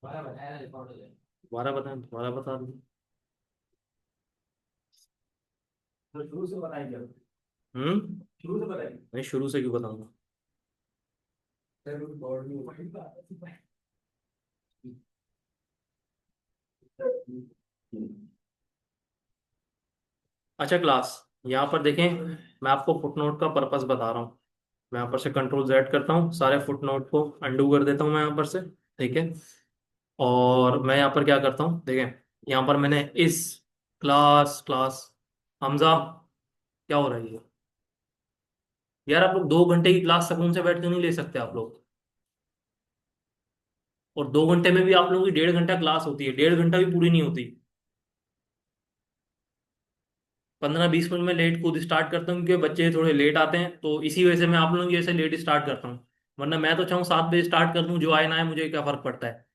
दोबारा बताएं, दोबारा बता दूं? नहीं, शुरू से क्यों बताऊंगा? अच्छा क्लास, यहाँ पर देखें, मैं आपको फुटनोट का पर्पस बता रहा हूँ। मैं यहाँ पर से कंट्रोल जेड करता हूँ, सारे फुटनोट को अंडू कर देता हूँ मैं यहाँ पर से। ठीक है। और मैं यहाँ पर क्या करता हूँ, देखें, यहाँ पर मैंने इस क्लास क्लास हमजा, क्या हो रहा है ये? यार आप लोग 2 घंटे की क्लास सुकून से बैठ के नहीं ले सकते आप लोग? और 2 घंटे में भी आप लोगों की 1.5 घंटा क्लास होती है, 1.5 घंटा भी पूरी नहीं होती। 15-20 मिनट में लेट कूद स्टार्ट करता हूँ क्योंकि बच्चे थोड़े लेट आते हैं, तो इसी वजह से मैं आप लोगों की वजह से लेट स्टार्ट करता हूँ। वरना मैं तो चाहूँ 7 बजे स्टार्ट कर दूँ, जो आए ना आए मुझे क्या फर्क पड़ता है।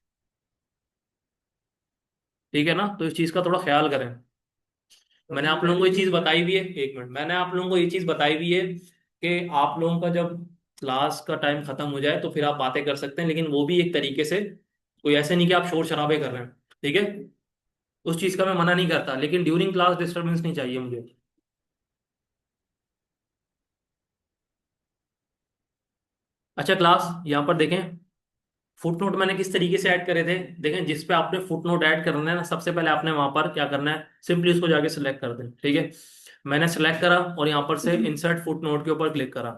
ठीक है ना? तो इस चीज़ का थोड़ा ख्याल करें। मैंने आप लोगों को ये चीज़ बताई भी है, 1 मिनट, मैंने आप लोगों को ये चीज़ बताई भी है कि आप लोगों का जब क्लास का टाइम खत्म हो जाए तो फिर आप बातें कर सकते हैं, लेकिन वो भी एक तरीके से, कोई ऐसे नहीं कि आप शोर शराबे कर रहे हैं। ठीक है? उस चीज़ का मैं मना नहीं करता, लेकिन ड्यूरिंग क्लास डिस्टरबेंस नहीं चाहिए मुझे। अच्छा क्लास, यहाँ पर देखें, फुटनोट मैंने किस तरीके से ऐड करे थे। देखें, जिस पे आपने फुटनोट ऐड करना है ना, सबसे पहले आपने वहां पर क्या करना है, सिंपली उसको जाके सिलेक्ट कर दें। ठीक है? मैंने सेलेक्ट करा और यहाँ पर से इंसर्ट फुटनोट के ऊपर क्लिक करा।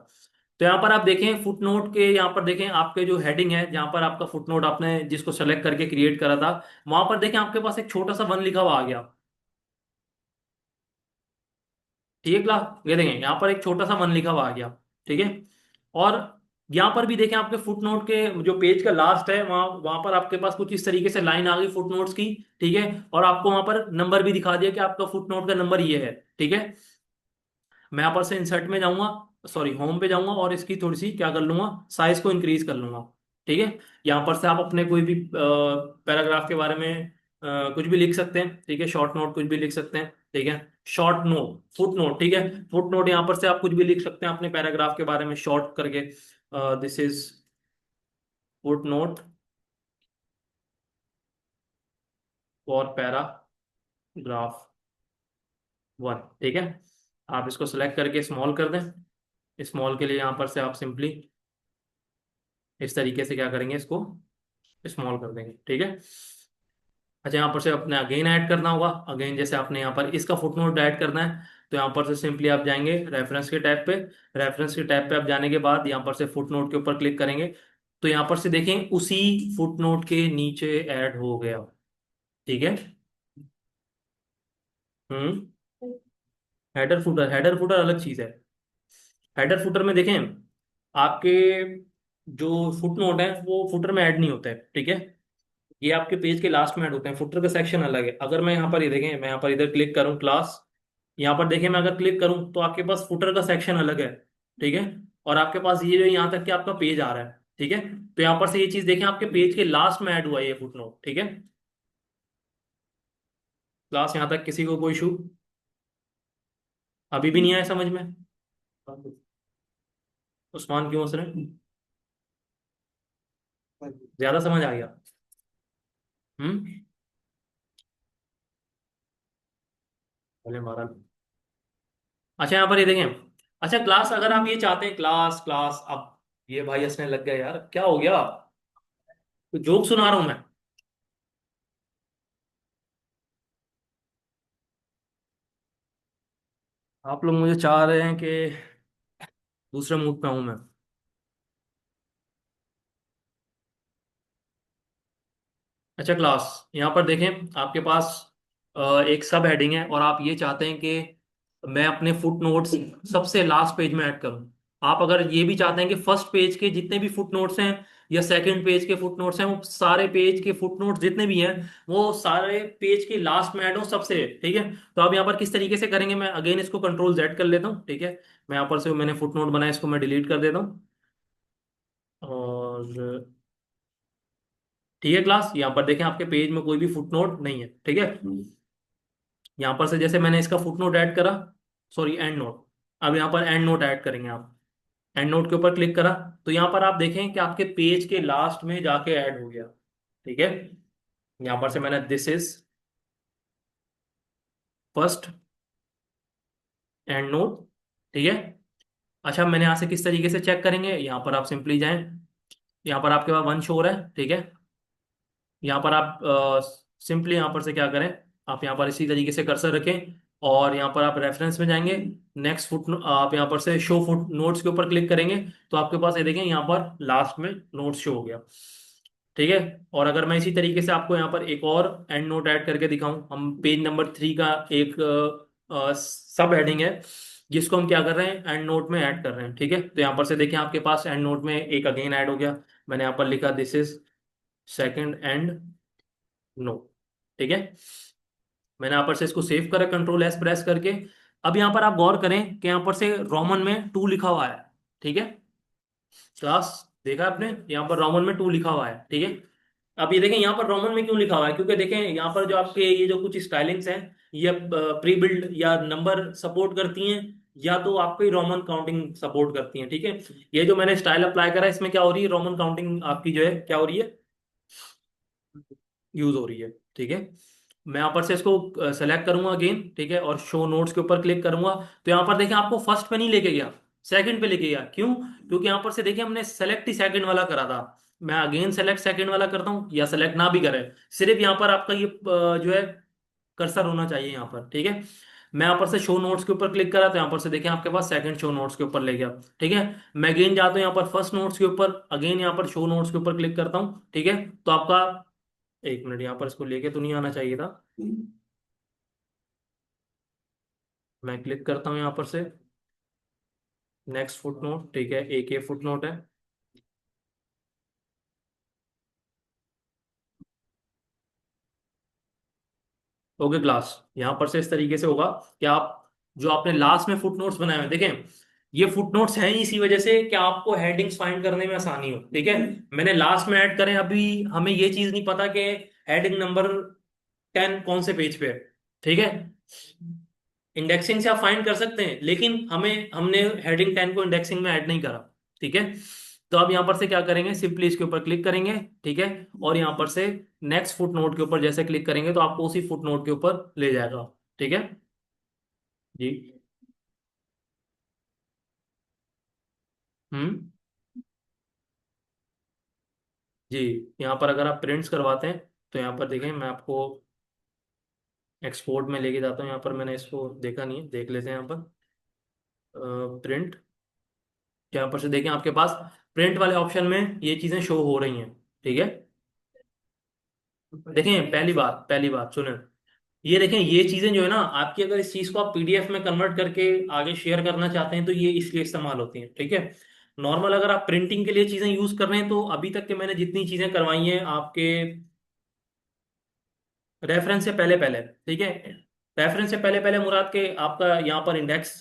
तो यहाँ पर आप देखें फुटनोट के, यहाँ पर देखें आपके जो हेडिंग है, जहाँ पर आपका फुटनोट आपने जिसको सेलेक्ट करके क्रिएट करा था, वहां पर देखें आपके पास एक छोटा सा वन लिखा हुआ आ गया। ठीक है क्लास, ये देखें यहाँ पर एक छोटा सा वन लिखा हुआ आ गया। ठीक है? और यहाँ पर भी देखें आपके फुटनोट के जो पेज का लास्ट है, वहां वहां पर आपके पास कुछ इस तरीके से लाइन आ गई फुटनोट्स की। ठीक है? और आपको वहां पर नंबर भी दिखा दिया कि आपका फुटनोट का नंबर ये है। ठीक है? मैं यहाँ पर से इंसर्ट में जाऊंगा, सॉरी होम पे जाऊंगा, और इसकी थोड़ी सी क्या कर लूंगा, साइज को इंक्रीज कर लूंगा। ठीक है? यहाँ पर से आप अपने कोई भी पैराग्राफ के बारे में कुछ भी लिख सकते हैं। ठीक है? शॉर्ट नोट कुछ भी लिख सकते हैं। ठीक है? Short note, foot note. ठीक है? फुट नोट, यहाँ पर से आप कुछ भी लिख सकते हैं अपने पैराग्राफ के बारे में शॉर्ट करके। This is foot note for paragraph 1। ठीक है? आप इसको सेलेक्ट करके स्मॉल कर दें। स्मॉल के लिए यहाँ पर से आप सिंपली इस तरीके से क्या करेंगे, इसको स्मॉल कर देंगे। ठीक है? अच्छा, यहाँ पर से अपने अगेन ऐड करना होगा। अगेन जैसे आपने यहाँ पर इसका फुटनोट ऐड करना है, तो यहाँ पर से सिंपली आप जाएंगे रेफरेंस के टैब पे। रेफरेंस के टैब पे आप जाने के बाद यहाँ पर से फुटनोट के ऊपर क्लिक करेंगे, तो यहाँ पर से देखें उसी फुटनोट के नीचे ऐड हो गया। ठीक है? हम्म। हेडर फुटर अलग चीज है। हेडर फुटर में देखें आपके जो फुटनोट है वो फुटर में ऐड नहीं होता है। ठीक है? ये आपके पेज के लास्ट में ऐड होते हैं, फुटर का सेक्शन अलग है। अगर मैं यहाँ पर ये देखें, मैं यहाँ पर इधर क्लिक करूँ क्लास, यहाँ पर देखें मैं अगर क्लिक करूँ तो आपके पास फुटर का सेक्शन अलग है। ठीक है? और आपके पास ये जो यहाँ तक कि आपका पेज आ रहा है। ठीक है? तो यहाँ पर से ये चीज देखें आपके पेज के लास्ट में ऐड हुआ है ये फुटनोट। ठीक है? क्लास, यहाँ तक किसी को कोई इशू अभी भी नहीं आया समझ में? उस्मान क्यों हंस रहे हैं? ज्यादा समझ आ गया? हम्म। पहले मारा। अच्छा, यहाँ पर ये देखें। अच्छा क्लास, अगर आप ये चाहते हैं, क्लास क्लास, अब ये भाई हंसने लग गया यार, क्या हो गया? तो जोक सुना रहा हूं मैं। आप लोग मुझे चाह रहे हैं कि दूसरे मूड पे हूं मैं। अच्छा क्लास, यहाँ पर देखें आपके पास एक सब हेडिंग है, और आप ये चाहते हैं कि मैं अपने फुट नोट्स सबसे लास्ट पेज में ऐड करूं। आप अगर ये भी चाहते हैं कि फर्स्ट पेज के जितने भी फुट नोट्स हैं या सेकंड पेज के फुट नोट्स हैं, वो सारे पेज के फुट नोट्स जितने भी हैं वो सारे पेज के लास्ट में ऐड हो सबसे। ठीक है? तो आप यहाँ पर किस तरीके से करेंगे, मैं अगेन इसको कंट्रोल जेड कर लेता हूँ। ठीक है? मैं यहाँ पर से मैंने फुट नोट बनाया, इसको मैं डिलीट कर देता हूँ। और ठीक है क्लास, यहाँ पर देखें आपके पेज में कोई भी फुटनोट नहीं है। ठीक है? यहाँ पर से जैसे मैंने इसका फुटनोट ऐड करा, सॉरी एंड नोट, अब यहाँ पर एंड नोट ऐड करेंगे आप। एंड नोट के ऊपर क्लिक करा, तो यहाँ पर आप देखें कि आपके पेज के लास्ट में जाके ऐड हो गया। ठीक है। यहां पर से मैंने this is first and note, ठीक है। अच्छा, मैंने यहाँ से किस तरीके से चेक करेंगे, यहाँ पर आप सिंपली जाएं, यहाँ पर आपके पास वन शो हो रहा है, ठीक है। यहाँ पर आप सिंपली यहाँ पर से क्या करें, आप यहाँ पर इसी तरीके से कर्सर रखें और यहाँ पर आप रेफरेंस में जाएंगे। नेक्स्ट फुट आप यहाँ पर से शो फुट नोट्स के ऊपर क्लिक करेंगे तो आपके पास ये देखें यहाँ पर लास्ट में नोट्स शो हो गया, ठीक है। और अगर मैं इसी तरीके से आपको यहाँ पर एक और एंड नोट ऐड करके दिखाऊं, हम पेज नंबर 3 का एक सब हेडिंग है जिसको हम क्या कर रहे हैं, एंड नोट में ऐड कर रहे हैं, ठीक है। तो यहाँ पर से देखिए आपके पास एंड नोट में एक अगेन ऐड हो गया। मैंने यहाँ पर लिखा this is second and note, ठीक है। मैंने यहाँ पर से इसको सेव करा कंट्रोल एस प्रेस करके। अब यहाँ पर आप गौर करें कि यहाँ पर से रोमन में 2 लिखा हुआ है, ठीक है। क्लास देखा आपने, यहाँ पर रोमन में 2 लिखा हुआ है, ठीक है। अब ये देखें यहाँ पर रोमन में क्यों लिखा हुआ है, क्योंकि देखें यहाँ पर जो आपके ये जो कुछ स्टाइलिंग्स हैं ये प्री बिल्ड या नंबर सपोर्ट करती हैं या तो आपकी रोमन काउंटिंग सपोर्ट करती हैं, ठीक है। ये जो मैंने स्टाइल अप्लाई करा है इसमें क्या हो रही है, रोमन काउंटिंग आपकी जो है क्या हो रही है, यूज हो रही है, ठीक है। मैं यहाँ पर से इसको सेलेक्ट करूंगा अगेन, ठीक है, और शो नोट्स के ऊपर क्लिक करूंगा तो यहाँ पर देखिए आपको फर्स्ट पे नहीं लेके गया, सेकंड पे लेके गया। क्यों? क्योंकि यहाँ पर से देखिए हमने सेलेक्ट ही सेकंड वाला करा था। मैं अगेन सेलेक्ट सेकंड वाला करता हूँ या सेलेक्ट ना भी करे, सिर्फ यहाँ पर आपका ये जो है कर्सर होना चाहिए यहाँ पर, ठीक है। मैं यहाँ पर से शो नोट्स के ऊपर क्लिक करा तो यहाँ पर से देखिए आपके पास सेकंड शो नोट्स के ऊपर ले गया, ठीक है। मैं अगेन जाता हूँ यहाँ पर फर्स्ट नोट्स के ऊपर, अगेन यहाँ पर शो नोट्स के ऊपर क्लिक करता हूँ, ठीक है। तो आपका एक मिनट, यहाँ पर इसको लेके तो नहीं आना चाहिए था। मैं क्लिक करता हूँ यहाँ पर से नेक्स्ट फुट नोट, ठीक है, एक ये फुट नोट है। ओके क्लास, यहाँ पर से इस तरीके से होगा कि आप जो आपने लास्ट में फुट नोट्स बनाए हुए हैं, देखें ये फुट नोट्स हैं इसी वजह से कि आपको हेडिंग्स फाइंड करने में आसानी हो, ठीक है। मैंने लास्ट में ऐड करें, अभी हमें ये चीज नहीं पता कि हेडिंग नंबर 10 कौन से पेज पे है, ठीक है। इंडेक्सिंग से आप फाइंड कर सकते हैं लेकिन हमने हेडिंग 10 को इंडेक्सिंग में ऐड नहीं करा, ठीक है। तो अब यहाँ पर से क्या करेंगे, सिंपली इसके ऊपर क्लिक करेंगे, ठीक है। और यहाँ पर से नेक्स्ट फुट नोट के ऊपर जैसे क्लिक करेंगे तो आपको उसी फुट नोट के ऊपर ले जाएगा, ठीक है जी। हम्म। जी, यहाँ पर अगर आप प्रिंट्स करवाते हैं तो यहाँ पर देखें, मैं आपको एक्सपोर्ट में लेके जाता हूँ। यहाँ पर मैंने इसको देखा नहीं है, देख लेते हैं यहाँ पर प्रिंट। यहाँ पर से देखें आपके पास प्रिंट वाले ऑप्शन में ये चीज़ें शो हो रही हैं, ठीक है। देखें पहली बात सुने, ये देखें ये चीजें जो है ना आपकी, अगर इस चीज को आप पीडीएफ में कन्वर्ट करके आगे शेयर करना चाहते हैं तो ये इसलिए इस्तेमाल होती हैं, ठीक है। नॉर्मल अगर आप प्रिंटिंग के लिए चीजें यूज कर रहे हैं तो अभी तक के मैंने जितनी चीजें करवाई हैं आपके रेफरेंस से पहले पहले, ठीक है। रेफरेंस से पहले पहले मुराद के आपका यहाँ पर इंडेक्स,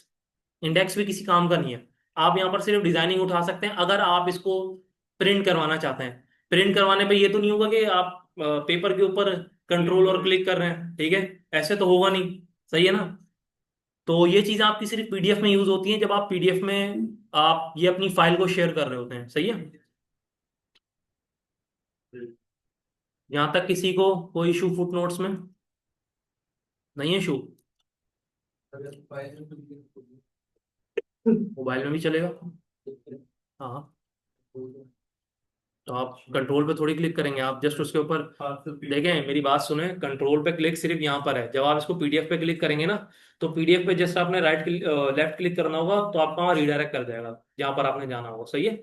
इंडेक्स भी किसी काम का नहीं है। आप यहाँ पर सिर्फ डिजाइनिंग उठा सकते हैं अगर आप इसको प्रिंट करवाना चाहते हैं। प्रिंट करवाने पे ये तो नहीं होगा कि आप पेपर के ऊपर कंट्रोल और क्लिक कर रहे हैं, ठीक है, ऐसे तो होगा नहीं, सही है ना। तो ये चीजें आपकी सिर्फ पीडीएफ में यूज होती हैं जब आप पीडीएफ में आप ये अपनी फाइल को शेयर कर रहे होते हैं, सही है। यहाँ तक किसी को कोई इशू फुट नोट्स में नहीं है इशू, मोबाइल में भी चलेगा। हाँ, तो आप कंट्रोल पे थोड़ी क्लिक करेंगे, आप जस्ट उसके ऊपर देखें, मेरी बात सुने, कंट्रोल पे क्लिक सिर्फ यहाँ पर है। जब आप इसको पीडीएफ पे क्लिक करेंगे ना तो पीडीएफ पे जस्ट आपने राइट लेफ्ट क्लिक करना होगा तो आपका वहाँ रिडायरेक्ट कर जाएगा जहाँ पर आपने जाना होगा, सही है।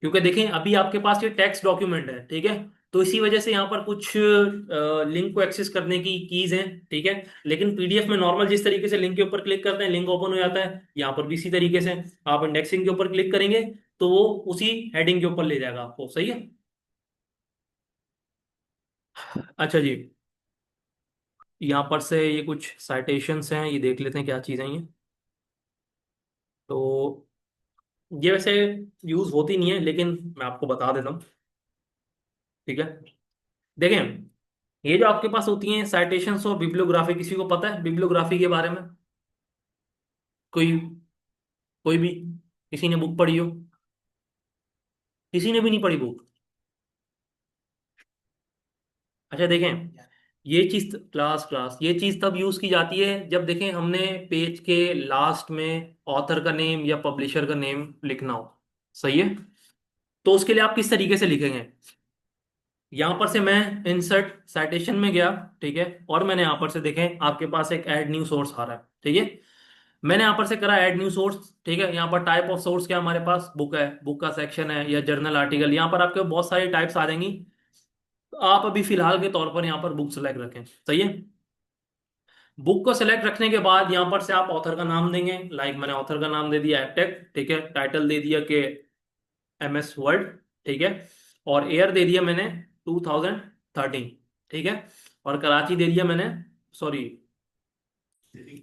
क्योंकि देखें अभी आपके पास ये टेक्स्ट डॉक्यूमेंट है, ठीक है, तो इसी वजह से यहाँ पर कुछ लिंक को एक्सेस करने की कीज हैं, ठीक है। लेकिन पीडीएफ में नॉर्मल जिस तरीके से लिंक के ऊपर क्लिक करते हैं लिंक ओपन हो जाता है, यहाँ पर भी इसी तरीके से आप इंडेक्सिंग के ऊपर क्लिक करेंगे तो वो उसी हेडिंग के ऊपर ले जाएगा आपको, सही है। अच्छा जी, यहाँ पर से ये कुछ साइटेशंस हैं, ये देख लेते हैं क्या चीज़ें हैं ये। तो ये वैसे यूज होती नहीं है लेकिन मैं आपको बता देता हूँ, ठीक है। देखें ये जो आपके पास होती हैं साइटेशंस और बिब्लियोग्राफी, किसी को पता है बिब्लियोग्राफी के बारे में? कोई कोई भी किसी ने बुक पढ़ी हो? किसी ने भी नहीं पढ़ी बुक। अच्छा देखें, ये चीज क्लास क्लास ये चीज तब यूज की जाती है जब देखें हमने पेज के लास्ट में ऑथर का नेम या पब्लिशर का नेम लिखना हो। सही है। तो उसके लिए आप किस तरीके से लिखेंगे? यहां पर से मैं इंसर्ट साइटेशन में गया, ठीक है, और मैंने यहां पर से देखें आपके पास एक ऐड न्यू सोर्स आ रहा है, ठीक है। मैंने यहां पर से करा ऐड न्यू सोर्स, ठीक है। यहां पर टाइप ऑफ सोर्स क्या हमारे पास बुक है, बुक का सेक्शन है या जर्नल आर्टिकल, यहां पर आपके बहुत सारी टाइप्स आ जाएंगी। तो आप अभी फिलहाल के तौर पर यहाँ पर बुक सेलेक्ट रखें, सही है। बुक को सेलेक्ट रखने के बाद यहाँ पर से आप ऑथर का नाम देंगे, लाइक मैंने ऑथर का नाम दे दिया एपटेक, ठीक है। टाइटल दे दिया कि MS वर्ड, ठीक है। और ईयर दे दिया मैंने 2013, ठीक है। और कराची दे दिया मैंने, सॉरी,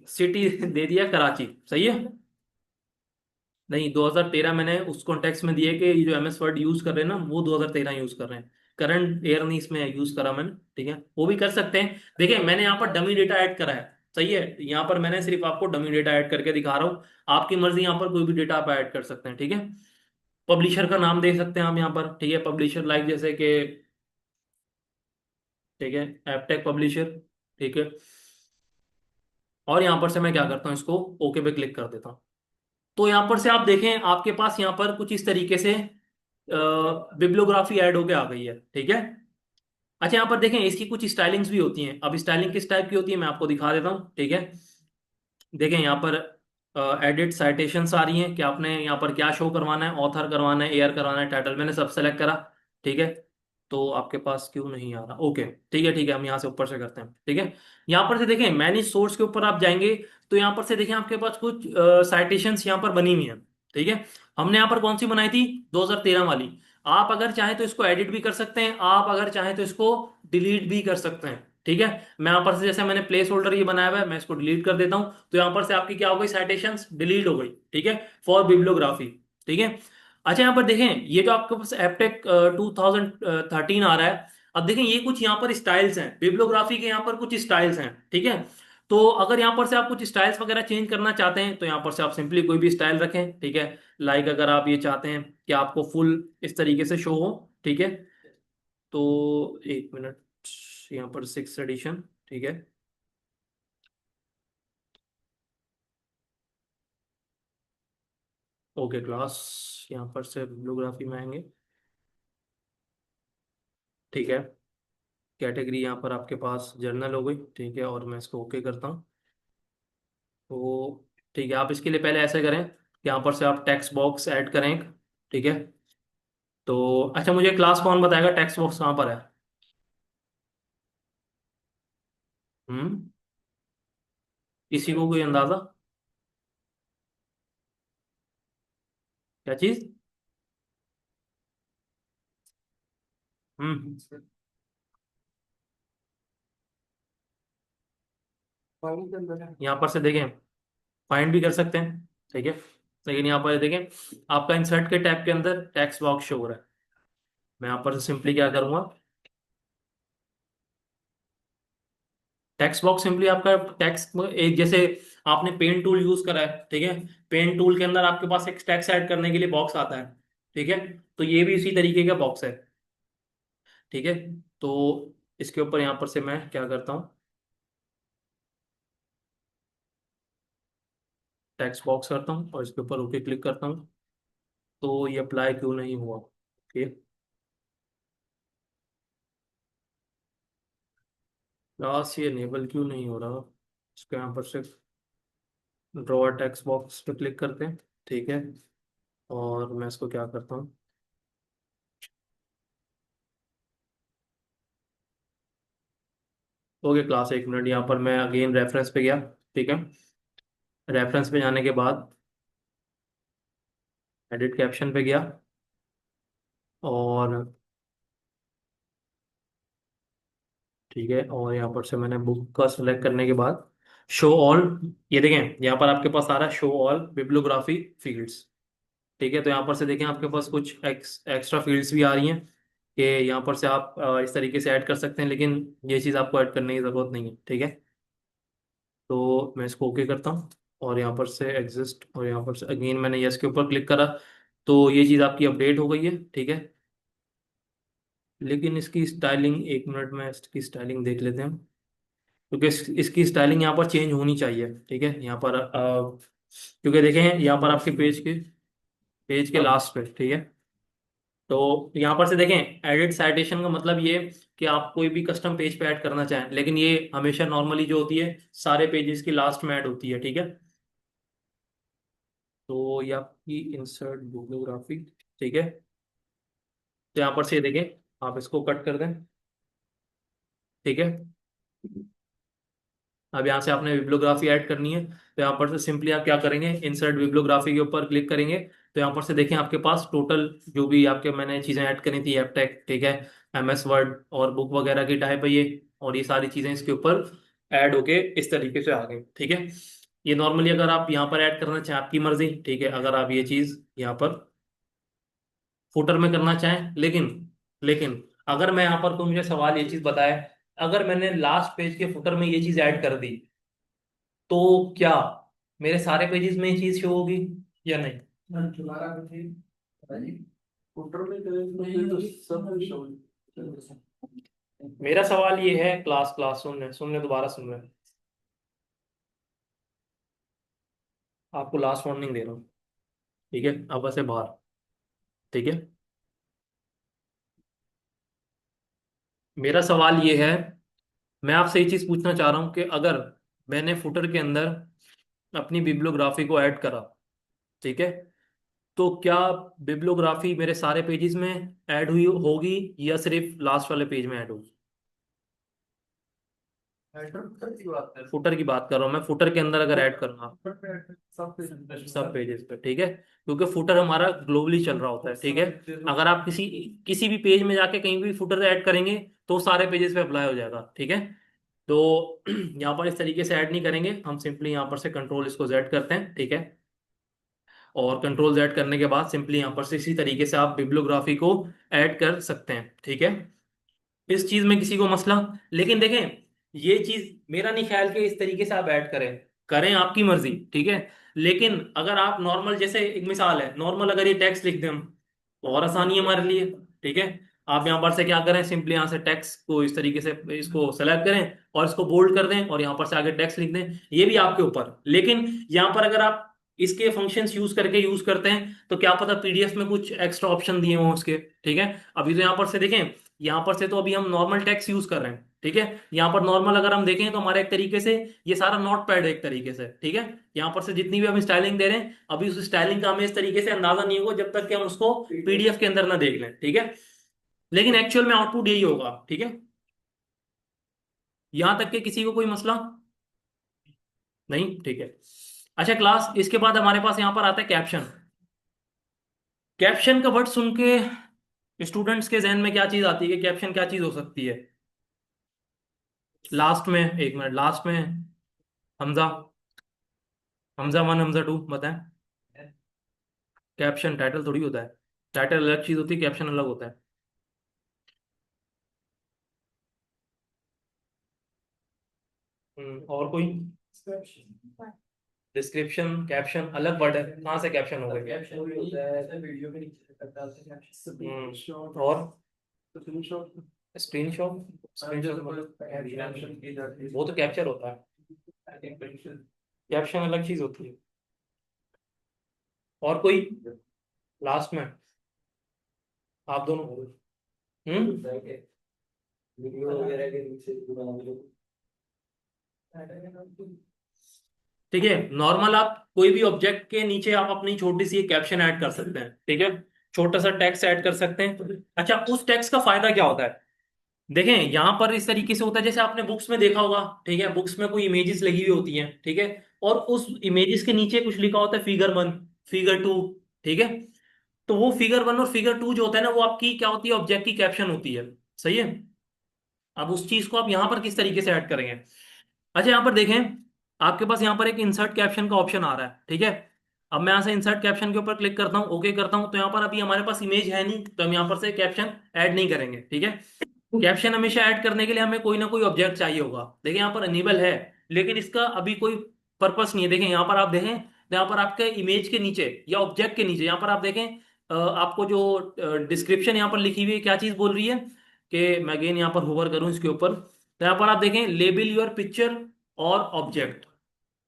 सिटी दे दिया कराची, सही है। नहीं, 2013 मैंने उस कॉन्टेक्स्ट में दिया कि ये जो MS वर्ड यूज कर रहे हैं ना वो 2013 यूज कर रहे हैं। करंट ईयर नहीं इसमें यूज करा मैंने, ठीक है। वो भी कर सकते हैं। देखिए मैंने यहाँ पर डमी डेटा ऐड करा है, सही है। यहाँ पर मैंने सिर्फ आपको डमी डेटा ऐड करके दिखा रहा हूँ। आपकी मर्जी, यहाँ पर कोई भी डेटा आप ऐड कर सकते हैं, ठीक है। पब्लिशर का नाम दे सकते हैं हम यहाँ पर, ठीक है। पब्लिशर लाइक जैसे कि, ठीक है, एपटेक पब्लिशर, ठीक है। और यहाँ पर से मैं क्या करता हूँ, इसको ओके पे क्लिक कर देता हूँ। तो यहाँ पर से आप देखें आपके पास यहाँ पर कुछ इस तरीके से बिब्लियोग्राफी ऐड होके आ गई है, ठीक है। अच्छा यहाँ पर देखें इसकी कुछ स्टाइलिंग्स भी होती हैं। अब स्टाइलिंग किस टाइप की होती है मैं आपको दिखा देता हूँ, ठीक है। देखें यहाँ पर एडिट साइटेशंस आ रही हैं कि आपने यहाँ पर क्या शो करवाना है, ऑथर करवाना है, एयर करवाना है, टाइटल, मैंने सब सेलेक्ट करा, ठीक है। तो आपके पास क्यों नहीं आ रहा? ओके, ठीक है ठीक है, हम यहाँ से ऊपर से करते हैं, ठीक है। यहाँ पर से देखें मैनेज सोर्स के ऊपर आप जाएंगे तो यहाँ पर से देखें आपके पास कुछ साइटेशंस यहाँ पर बनी हुई हैं, ठीक है। हमने यहाँ पर कौन सी बनाई थी? 2013 वाली। आप अगर चाहें तो इसको एडिट भी कर सकते हैं, आप अगर चाहें तो इसको डिलीट भी कर सकते हैं, ठीक है। मैं यहाँ पर से जैसे मैंने प्लेस होल्डर ये बनाया हुआ है, मैं इसको डिलीट कर देता हूँ। तो यहाँ पर से आपकी क्या हो गई, साइटेशंस डिलीट हो गई, ठीक है, फॉर बिब्लियोग्राफी, ठीक है। अच्छा यहाँ पर देखें ये जो आपके पास एपटेक 2013 आ रहा है। अब देखें ये कुछ यहाँ पर स्टाइल्स हैं, बिब्लियोग्राफी के यहाँ पर कुछ स्टाइल्स हैं, ठीक है। तो अगर यहाँ पर से आप कुछ स्टाइल्स वगैरह चेंज करना चाहते हैं तो यहाँ पर से आप सिंपली कोई भी स्टाइल रखें, ठीक है। लाइक अगर आप ये चाहते हैं कि आपको फुल इस तरीके से शो हो, ठीक है। तो एक मिनट, यहाँ पर 6th एडिशन, ठीक है। ओके क्लास, यहाँ पर से बिब्लियोग्राफी में आएंगे, ठीक है। कैटेगरी यहाँ पर आपके पास जर्नल हो गई, ठीक है, और मैं इसको ओके करता हूँ। तो ठीक है, आप इसके लिए पहले ऐसे करें कि यहाँ पर से आप टेक्स्ट बॉक्स ऐड करें एक, ठीक है। तो अच्छा मुझे क्लास कौन बताएगा टेक्स्ट बॉक्स कहाँ पर है? हम्म, किसी को कोई अंदाजा? क्या चीज? हम्म, यहाँ पर से देखें फाइंड भी कर सकते हैं, ठीक है। लेकिन यहाँ पर देखें आपका इंसर्ट के टैब के अंदर टेक्स्ट बॉक्स शो हो रहा है। मैं यहाँ पर से सिंपली क्या करूंगा, टेक्स्ट बॉक्स सिंपली आपका टेक्स्ट एक जैसे आपने पेन टूल यूज करा है, ठीक है। पेन टूल के अंदर आपके पास एक टेक्स्ट ऐड करने के लिए बॉक्स आता है, ठीक है। तो ये भी इसी तरीके का बॉक्स है, ठीक है। तो इसके ऊपर यहाँ पर से मैं क्या करता हूँ, टेक्स्ट बॉक्स करता हूँ और इसके ऊपर ओके क्लिक करता हूँ। तो ये अप्लाई क्यों नहीं हुआ? ओके, लास्ट ये इनेबल क्यों नहीं हो रहा? इसको यहाँ पर से ड्रॉ टेक्स्ट बॉक्स पे क्लिक करते हैं, ठीक है। और मैं इसको क्या करता हूँ, ओके क्लास, एक मिनट, यहाँ पर मैं अगेन रेफरेंस पे गया, ठीक है। रेफरेंस पे जाने के बाद एडिट कैप्शन पे गया, और ठीक है, और यहाँ पर से मैंने बुक का सिलेक्ट करने के बाद शो ऑल, ये देखें यहाँ पर आपके पास आ रहा है शो ऑल बिब्लियोग्राफी फील्ड्स, ठीक है। तो यहाँ पर से देखें आपके पास कुछ एक्स्ट्रा फील्ड्स भी आ रही हैं कि यहाँ पर से आप इस तरीके से ऐड कर सकते हैं, लेकिन ये चीज़ आपको ऐड करने की ज़रूरत नहीं है, ठीक है। तो मैं इसको ओके करता हूँ और यहाँ पर से एग्जिस्ट, और यहाँ पर से अगेन मैंने यस के ऊपर क्लिक करा। तो ये चीज़ आपकी अपडेट हो गई है, ठीक है। लेकिन इसकी स्टाइलिंग, एक मिनट में इसकी स्टाइलिंग देख लेते हैं, क्योंकि इसकी स्टाइलिंग यहाँ पर चेंज होनी चाहिए, ठीक है। यहाँ पर क्योंकि देखें यहाँ पर आपके पेज के लास्ट पे, ठीक है। तो यहाँ पर से देखें, एडिट साइटेशन का मतलब ये कि आप कोई भी कस्टम पेज पे ऐड करना चाहें, लेकिन ये हमेशा नॉर्मली जो होती है सारे पेजेस की लास्ट में ऐड होती है, ठीक है। तो ये आपकी इंसर्ट बिब्लियोग्राफी, ठीक है। तो यहाँ पर से देखें, आप इसको कट कर दें, ठीक है। अब यहाँ से आपने बिब्लियोग्राफी ऐड करनी है, तो यहाँ पर से सिंपली आप क्या करेंगे, इंसर्ट बिब्लियोग्राफी के ऊपर क्लिक करेंगे। तो यहाँ पर से देखें आपके पास टोटल जो भी आपके मैंने चीज़ें ऐड करी थी, एप टेक, ठीक है, MS वर्ड और बुक वगैरह की टाइप है ये, और ये सारी चीज़ें इसके ऊपर ऐड होके इस तरीके से आ गई, ठीक है। ये नॉर्मली अगर आप यहाँ पर ऐड करना चाहें आपकी मर्जी, ठीक है। अगर आप ये चीज़ यहाँ पर फुटर में करना चाहें, लेकिन लेकिन अगर मैं यहाँ पर, तो मुझे सवाल ये चीज़ बताए, अगर मैंने लास्ट पेज के फुटर में ये चीज़ ऐड कर दी, तो क्या मेरे सारे पेजेस में ये चीज शो होगी या नहीं? तुम्हारा कुछ ही फुटर में करें तो सब कुछ show मेरा सवाल ये है, क्लास क्लास सुन ले दोबारा सुन ले, आपको लास्ट वार्निंग दे रहा हूँ, ठीक है। अब वैसे बाहर, ठीक है। मेरा सवाल ये है, मैं आपसे ये चीज पूछना चाह रहा हूँ कि अगर मैंने फुटर के अंदर अपनी बिब्लियोग्राफी को ऐड करा, ठीक है, तो क्या बिब्लियोग्राफी मेरे सारे पेजेस में ऐड हुई होगी या सिर्फ लास्ट वाले पेज में ऐड होगी? फुटर की बात कर रहा हूँ मैं, फुटर के अंदर अगर ऐड करूंगा सब पेजेस पे, ठीक है, क्योंकि फुटर हमारा ग्लोबली चल रहा होता है, ठीक है। अगर आप किसी किसी भी पेज में जाके कहीं भी फुटर ऐड करेंगे तो सारे पेजेस पे अप्लाई हो जाएगा, ठीक है। तो यहाँ पर इस तरीके से ऐड नहीं करेंगे हम, सिंपली यहाँ पर से कंट्रोल इसको जेड करते हैं, ठीक है। और कंट्रोल जेड करने के बाद सिंपली यहाँ पर से इसी तरीके से आप बिब्लियोग्राफी को ऐड कर सकते हैं, ठीक है। इस चीज में किसी को मसला, लेकिन देखें, ये चीज मेरा नहीं ख्याल कि इस तरीके से आप ऐड करें, करें आपकी मर्जी, ठीक है। लेकिन अगर आप नॉर्मल, जैसे एक मिसाल है, नॉर्मल अगर ये टेक्स्ट लिख दें हम, तो और आसानी है हमारे लिए, ठीक है। आप यहाँ पर से क्या करें, सिंपली यहाँ से टेक्स्ट को इस तरीके से इसको सेलेक्ट करें और इसको बोल्ड कर दें और यहाँ पर से आगे टेक्स्ट लिख दें, ये भी आपके ऊपर। लेकिन यहाँ पर अगर आप इसके फंक्शंस यूज करके यूज करते हैं, तो क्या पता PDF में कुछ एक्स्ट्रा ऑप्शन दिए हों उसके, ठीक है। अभी तो यहाँ पर से देखें, यहाँ पर से तो अभी हम नॉर्मल टेक्स्ट यूज कर रहे हैं, ठीक है। यहाँ पर नॉर्मल अगर हम देखें तो हमारे एक तरीके से ये सारा नोट पैड है एक तरीके से, ठीक है। यहाँ पर से जितनी भी हम स्टाइलिंग दे रहे हैं, अभी उस स्टाइलिंग का हमें इस तरीके से अंदाजा नहीं होगा जब तक कि हम उसको PDF के अंदर ना देख लें, ठीक है। लेकिन एक्चुअल में आउटपुट यही होगा, ठीक है। यहां तक कि किसी को कोई मसला नहीं, ठीक है। अच्छा क्लास, इसके बाद हमारे पास यहाँ पर आता है कैप्शन। कैप्शन का वर्ड सुन के स्टूडेंट्स के जहन में क्या चीज आती है कि कैप्शन क्या चीज हो सकती है? लास्ट में, एक मिनट, लास्ट में हमजा, हमजा 1, हमजा 2 बताएं। कैप्शन टाइटल थोड़ी होता है, टाइटल अलग चीज होती है, कैप्शन अलग होता है। और कोई? डिस्क्रिप्शन, कैप्शन अलग वर्ड है, कहाँ से कैप्शन हो गए? कैप्शन भी होता है ऐसे वीडियो के नीचे करता है कैप्शन और स्क्रीनशॉट स्क्रीनशॉट, स्क्रीनशॉट कैप्शन की जाती है वो तो कैप्चर होता है, कैप्शन अलग चीज होती है। और कोई लास्ट में? आप दोनों। वीडियो वगैरह के नीचे ठीक है, नॉर्मल आप कोई भी ऑब्जेक्ट के नीचे आप अपनी छोटी सी कैप्शन ऐड कर सकते हैं, ठीक है। छोटा सा टेक्स्ट ऐड कर सकते हैं। अच्छा, उस टेक्स्ट का फायदा क्या होता है? देखें, यहाँ पर इस तरीके से होता है जैसे आपने बुक्स में देखा होगा, ठीक है। बुक्स में कोई इमेजेस लगी हुई होती हैं, ठीक है, और उस इमेजेस के नीचे कुछ लिखा होता है, फिगर 1, फिगर 2, ठीक है। तो वो फिगर 1 और फिगर 2 जो होता है ना, वो आपकी क्या होती है, ऑब्जेक्ट की कैप्शन होती है, सही है। अब उस चीज को आप यहाँ पर किस तरीके से ऐड करेंगे? अच्छा, यहाँ पर देखें, आपके पास यहाँ पर एक इंसर्ट कैप्शन का ऑप्शन आ रहा है, ठीक है। अब मैं यहाँ से इंसर्ट कैप्शन के ऊपर क्लिक करता हूँ, ओके करता हूँ, तो यहाँ पर अभी हमारे पास इमेज है नहीं, तो हम यहाँ पर से कैप्शन ऐड नहीं करेंगे, ठीक है। कैप्शन हमेशा ऐड करने के लिए हमें कोई ना कोई ऑब्जेक्ट चाहिए होगा। देखिए यहाँ पर अनेबल है, लेकिन इसका अभी कोई पर्पस नहीं है। देखें यहाँ पर, आप देखें तो यहाँ पर आपके इमेज के नीचे या ऑब्जेक्ट के नीचे यहाँ पर आप देखें आपको जो डिस्क्रिप्शन यहाँ पर लिखी हुई है क्या चीज़ बोल रही है कि मैं अगेन यहाँ पर होवर करूँ इसके ऊपर, तो यहाँ पर आप देखें लेबल योर पिक्चर और ऑब्जेक्ट।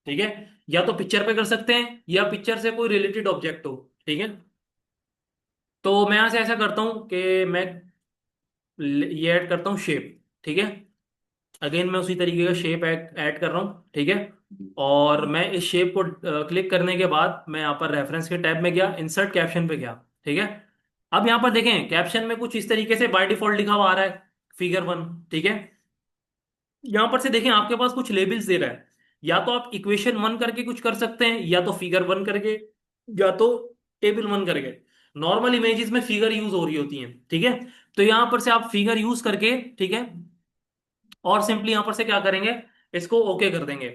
ठीक है, या तो पिक्चर पे कर सकते हैं या पिक्चर से कोई रिलेटेड ऑब्जेक्ट हो। ठीक है, तो मैं यहाँ से ऐसा करता हूँ कि मैं ये ऐड करता हूँ शेप। ठीक है, अगेन मैं उसी तरीके का शेप ऐड ऐड कर रहा हूँ। ठीक है, और मैं इस शेप को क्लिक करने के बाद मैं यहाँ पर रेफरेंस के टैब में गया, इंसर्ट कैप्शन पे गया। ठीक है, अब यहाँ पर देखें कैप्शन में कुछ इस तरीके से बाय डिफॉल्ट लिखा हुआ आ रहा है, फिगर 1। ठीक है, यहाँ पर से देखें आपके पास कुछ लेबल्स दे रहा है, या तो आप इक्वेशन 1 करके कुछ कर सकते हैं, या तो फिगर 1 करके, या तो टेबल 1 करके। नॉर्मल इमेजेस में फिगर यूज हो रही होती हैं। ठीक है, तो यहाँ पर से आप फिगर यूज करके, ठीक है, और सिंपली यहां पर से क्या करेंगे, इसको ओके कर देंगे।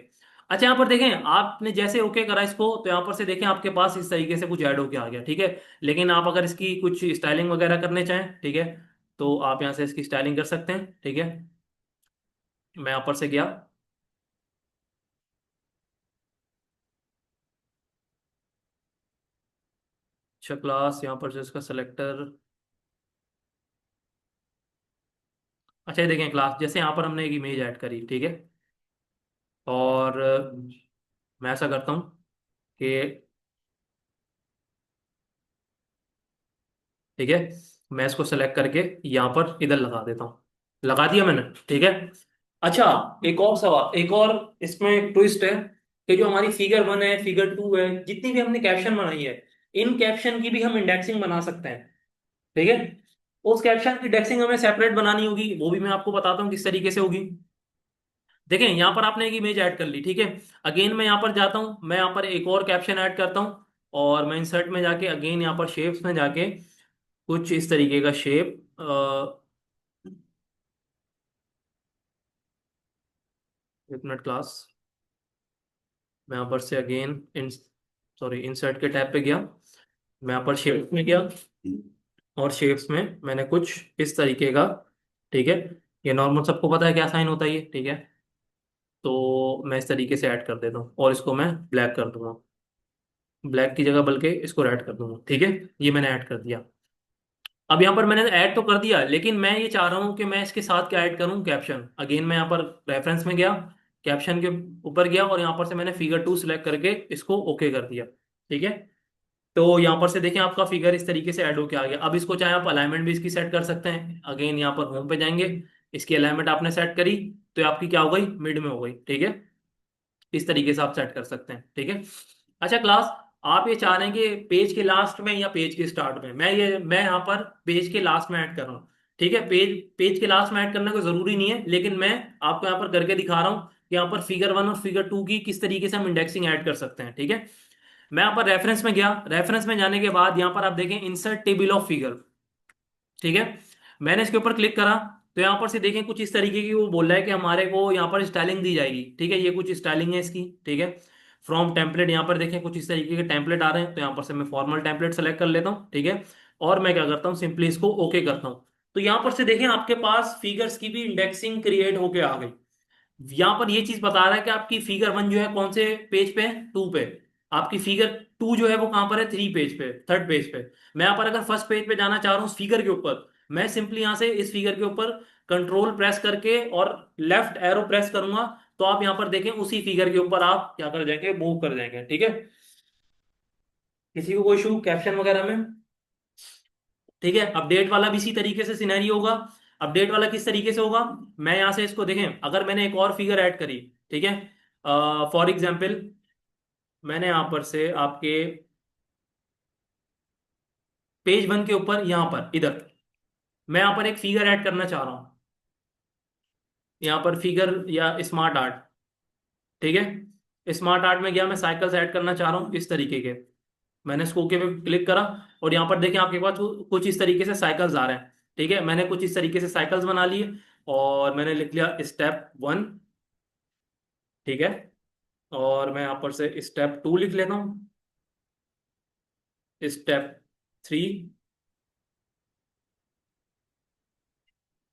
अच्छा, यहाँ पर देखें आपने जैसे ओके करा इसको, तो यहाँ पर से देखें आपके पास इस तरीके से कुछ ऐड होके आ गया। ठीक है, लेकिन आप अगर इसकी कुछ स्टाइलिंग वगैरह करने चाहें, ठीक है, तो आप यहाँ से इसकी स्टाइलिंग कर सकते हैं। ठीक है, मैं यहाँ पर से गया। अच्छा क्लास, यहाँ पर जो इसका सेलेक्टर, अच्छा ये देखें क्लास, जैसे यहाँ पर हमने एक इमेज ऐड करी। ठीक है, और मैं ऐसा करता हूँ कि, ठीक है, मैं इसको सेलेक्ट करके यहाँ पर इधर लगा देता हूँ। लगा दिया मैंने। ठीक है, अच्छा, एक और सवाल, एक और इसमें ट्विस्ट है कि जो हमारी फिगर 1 है, फिगर 2 है, जितनी भी हमने कैप्शन बनाई है, इन कैप्शन की भी हम इंडेक्सिंग बना सकते हैं। ठीक है, उस कैप्शन की इंडेक्सिंग हमें सेपरेट बनानी होगी, वो भी मैं आपको बताता हूँ किस तरीके से होगी। देखें यहाँ पर आपने एक इमेज ऐड कर ली। ठीक है, अगेन मैं यहाँ पर जाता हूँ, मैं यहाँ पर एक और कैप्शन ऐड करता हूँ, और मैं इंसर्ट में जाके अगेन यहाँ पर शेप्स में जाके कुछ इस तरीके का शेप, एक मिनट क्लास, मैं यहाँ पर से अगेन इन सॉरी इंसर्ट के टैब पे गया, मैं यहाँ पर शेप्स में गया, और शेप्स में मैंने कुछ इस तरीके का, ठीक है, ये नॉर्मल सबको पता है क्या साइन होता है ये। ठीक है, तो मैं इस तरीके से ऐड कर देता हूँ, और इसको मैं ब्लैक कर दूंगा, ब्लैक की जगह बल्कि इसको रेड कर दूंगा। ठीक है, ये मैंने ऐड कर दिया। अब यहाँ पर मैंने ऐड तो कर दिया, लेकिन मैं ये चाह रहा हूँ कि मैं इसके साथ क्या ऐड करूँ, कैप्शन। अगेन मैं यहाँ पर रेफरेंस में गया, कैप्शन के ऊपर गया, और यहाँ पर से मैंने फिगर 2 सिलेक्ट करके इसको ओके कर दिया। ठीक है, तो यहाँ पर से देखें आपका फिगर इस तरीके से ऐड होके आ गया। अब इसको चाहे आप अलाइनमेंट भी इसकी सेट कर सकते हैं। अगेन यहाँ पर होम पे जाएंगे, इसकी अलाइनमेंट आपने सेट करी, तो ये आपकी क्या हो गई, मिड में हो गई। ठीक है, इस तरीके से आप सेट कर सकते हैं। ठीक है, अच्छा क्लास, आप ये चाह रहे हैं कि पेज के लास्ट में या पेज के स्टार्ट में, मैं यहाँ पर पेज के लास्ट में ऐड कर रहा हूँ। ठीक है, पेज पेज के लास्ट में ऐड करना कोई जरूरी नहीं है, लेकिन मैं आपको यहाँ पर करके दिखा रहा हूँ कि यहाँ पर फिगर 1 और फिगर 2 की किस तरीके से हम इंडेक्सिंग ऐड कर सकते हैं। ठीक है, मैं यहाँ पर रेफरेंस में गया, रेफरेंस में जाने के बाद यहाँ पर आप देखें इंसर्ट टेबल ऑफ फिगर। ठीक है, मैंने इसके ऊपर क्लिक करा, तो यहाँ पर से देखें कुछ इस तरीके की वो बोल रहा है कि हमारे को यहाँ पर स्टाइलिंग दी जाएगी। ठीक है, ये कुछ स्टाइलिंग है इसकी। ठीक है, फ्रॉम टेम्पलेट, यहाँ पर देखें कुछ इस तरीके के टेम्पलेट आ रहे हैं, तो यहाँ पर से मैं फॉर्मल टेम्पलेट सेलेक्ट कर लेता हूँ। ठीक है, और मैं क्या करता हूँ, सिंपली इसको ओके करता हूँ। तो यहाँ पर से देखें आपके पास फिगर्स की भी इंडेक्सिंग क्रिएट होके आ गई। यहाँ पर ये चीज बता रहा है कि आपकी फिगर 1 जो है कौन से पेज पे है, 2 पे। आपकी फिगर 2 जो है वो कहां पर है, 3 पेज पे, 3rd पेज पे। मैं यहाँ पर अगर फर्स्ट पेज पे जाना चाह रहा हूँ उस फिगर के ऊपर, मैं सिंपली यहाँ से इस फिगर के ऊपर कंट्रोल प्रेस करके और लेफ्ट एरो प्रेस करूंगा, तो आप यहाँ पर देखें उसी फिगर के ऊपर आप क्या कर जाएंगे, मूव कर जाएंगे। ठीक है, किसी को कोई इशू कैप्शन वगैरह में? ठीक है, अपडेट वाला भी इसी तरीके से सिनेरियो होगा। अपडेट वाला किस तरीके से होगा, मैं यहां से इसको देखें, अगर मैंने एक और फिगर ऐड करी, ठीक है, फॉर एग्जाम्पल मैंने यहां पर से आपके पेज 1 के ऊपर, यहां पर इधर मैं यहां पर एक फिगर ऐड करना चाह रहा हूं, यहां पर फिगर या स्मार्ट आर्ट। ठीक है, स्मार्ट आर्ट में गया, मैं साइकिल्स ऐड करना चाह रहा हूं इस तरीके के। मैंने इसको ओके पे क्लिक करा, और यहाँ पर देखें आपके पास कुछ इस तरीके से साइकिल्स आ रहे हैं। ठीक है, मैंने कुछ इस तरीके से साइकिल्स बना लिए, और मैंने लिख लिया स्टेप 1। ठीक है, और मैं यहाँ पर से स्टेप 2 लिख लेता हूँ, स्टेप 3,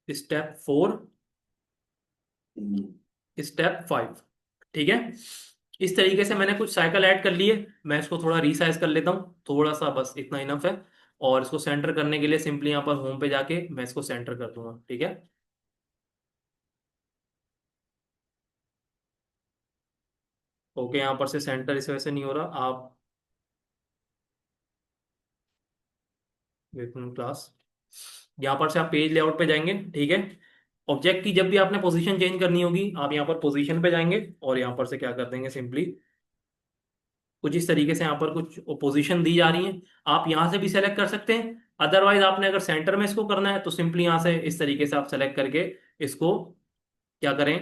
स्टेप 4, स्टेप 5। ठीक है, इस तरीके से मैंने कुछ साइकिल ऐड कर लिए। मैं इसको थोड़ा रीसाइज कर लेता हूँ, थोड़ा सा, बस इतना इनफ है। और इसको सेंटर करने के लिए सिंपली यहाँ पर होम पे जाके मैं इसको सेंटर कर दूंगा, ठीक है। ओके, यहाँ पर से सेंटर इस वजह से नहीं हो रहा, आप क्लास, यहाँ पर से आप पेज लेआउट पे जाएंगे, ठीक है। ऑब्जेक्ट की जब भी आपने पोजीशन चेंज करनी होगी, आप यहाँ पर पोजीशन पे जाएंगे और यहाँ पर से क्या कर देंगे, सिंपली कुछ इस तरीके से यहाँ पर कुछ पोजीशन दी जा रही है, आप यहाँ से भी सेलेक्ट कर सकते हैं। अदरवाइज आपने अगर सेंटर में इसको करना है तो सिंपली यहाँ से इस तरीके से आप सेलेक्ट करके इसको क्या करें,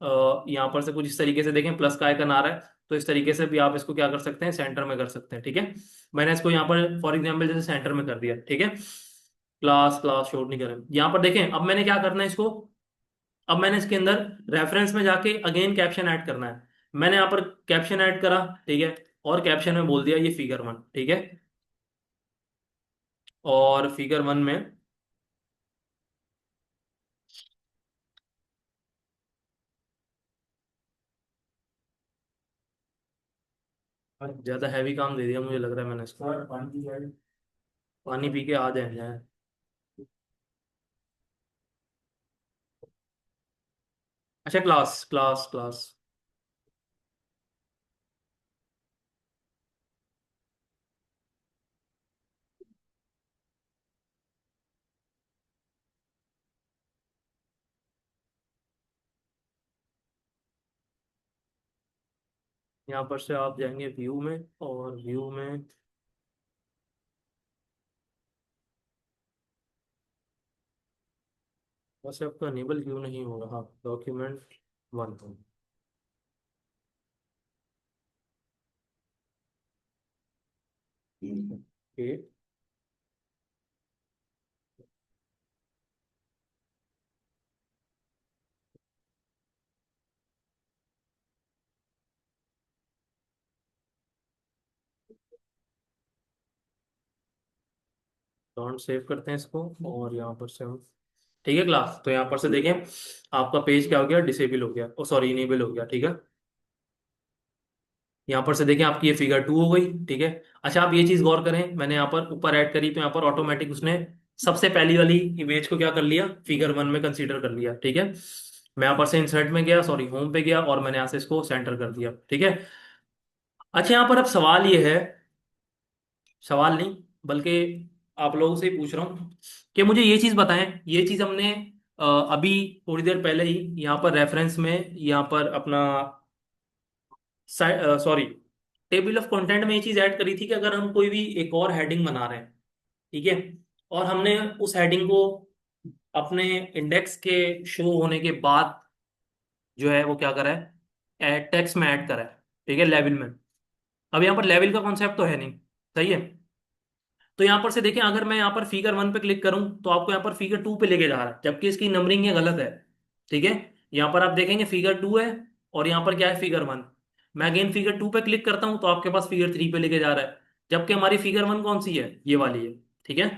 यहाँ पर से कुछ इस तरीके से देखें प्लस का आइकन आ रहा है, तो इस तरीके से भी आप इसको क्या कर सकते हैं, सेंटर में कर सकते हैं, ठीक है। मैंने इसको यहाँ पर फॉर एग्जाम्पल जैसे सेंटर में कर दिया, ठीक है। क्लास क्लास शोर नहीं करें, यहाँ पर देखें अब मैंने क्या करना है इसको, अब मैंने इसके अंदर रेफरेंस में जाके अगेन कैप्शन ऐड करना है। मैंने यहाँ पर कैप्शन ऐड करा, ठीक है, और कैप्शन में बोल दिया ये फिगर 1, ठीक है। और फिगर 1 में ज्यादा हैवी काम दे दिया मुझे लग रहा है मैंने इसको, पानी पी के आ जाए। अच्छा, क्लास क्लास क्लास, यहाँ पर से आप जाएंगे व्यू में, और व्यू में बस आपका अनेबल व्यू नहीं होगा, हाँ डॉक्यूमेंट 1, ओके। डॉट सेव करते हैं इसको, और यहाँ पर से हम, ठीक है क्लास, तो यहाँ पर से देखें आपका पेज क्या हो गया, डिसेबल हो गया, ओ सॉरी इनेबल हो गया, ठीक है। यहाँ पर से देखें आपकी ये फिगर 2 हो गई, ठीक है। अच्छा, आप ये चीज गौर करें, मैंने यहाँ पर ऊपर ऐड करी तो यहाँ पर ऑटोमेटिक उसने सबसे पहली वाली इमेज को क्या कर लिया, फिगर 1 में कंसीडर कर लिया, ठीक है। मैं यहाँ पर से इंसर्ट में गया, सॉरी होम पे गया, और मैंने यहाँ से इसको सेंटर कर दिया, ठीक है। अच्छा, यहाँ पर अब सवाल ये है, सवाल नहीं बल्कि आप लोगों से ही पूछ रहा हूँ कि मुझे ये चीज बताएं, ये चीज हमने अभी थोड़ी देर पहले ही यहाँ पर रेफरेंस में, यहाँ पर अपना सॉरी टेबल ऑफ कंटेंट में ये चीज ऐड करी थी कि अगर हम कोई भी एक और हेडिंग बना रहे हैं, ठीक है, और हमने उस हेडिंग को अपने इंडेक्स के शुरू होने के बाद जो है वो क्या करा है, टेक्स्ट में ऐड करा है, ठीक है, लेवल में। अब यहाँ पर लेवल का कॉन्सेप्ट तो है नहीं, सही है। तो यहाँ पर से देखें, अगर मैं यहाँ पर फिगर 1 पे क्लिक करूं तो आपको यहाँ पर फिगर 2 पे लेके जा रहा है, जबकि इसकी नंबरिंग ये गलत है, ठीक है। यहाँ पर आप देखेंगे फिगर 2 है, और यहाँ पर क्या है, फिगर 1। मैं अगेन फिगर 2 पे क्लिक करता हूँ तो आपके पास फिगर 3 पे लेके जा रहा है, जबकि हमारी फिगर 1 कौन सी है, ये वाली है, ठीक है।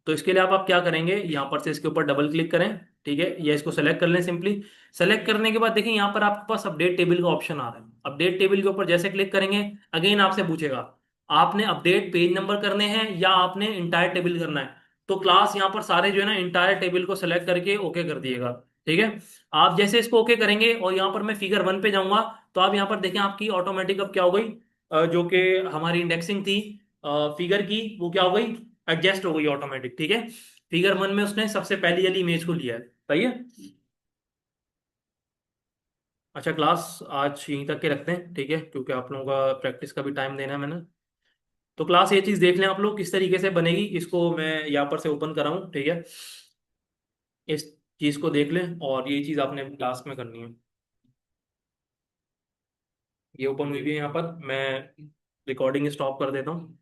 तो इसके लिए आप क्या करेंगे, यहाँ पर से इसके ऊपर डबल क्लिक करें, ठीक है, या इसको सेलेक्ट कर लें सिंपली। सेलेक्ट करने के बाद देखिए यहाँ पर आपके पास अपडेट टेबल का ऑप्शन आ रहा है, अपडेट टेबल के ऊपर जैसे क्लिक करेंगे, अगेन आपसे पूछेगा आपने अपडेट पेज नंबर करने हैं या आपने इंटायर टेबल करना है। तो क्लास यहाँ पर सारे जो है ना इंटायर टेबल को सेलेक्ट करके ओके कर दिएगा, ठीक है। आप जैसे इसको ओके करेंगे और यहाँ पर मैं फिगर 1 पे जाऊंगा, तो आप यहाँ पर देखें आपकी ऑटोमेटिक अब क्या हो गई, जो कि हमारी इंडेक्सिंग थी फिगर की, वो क्या हो गई, एडजस्ट हो गई ऑटोमेटिक, ठीक है। फिगर 1 में उसने सबसे पहली वाली इमेज को लिया है, सही है। अच्छा क्लास, आज यहीं तक के रखते हैं, ठीक है, क्योंकि आप लोगों का प्रैक्टिस का भी टाइम देना है मैंने। तो क्लास ये चीज देख लें आप लोग किस तरीके से बनेगी, इसको मैं यहाँ पर से ओपन कर रहा हूँ, ठीक है। इस चीज को देख लें, और ये चीज आपने क्लास में करनी है। ये ओपन हुई भी है यहाँ पर, मैं रिकॉर्डिंग स्टॉप कर देता हूँ।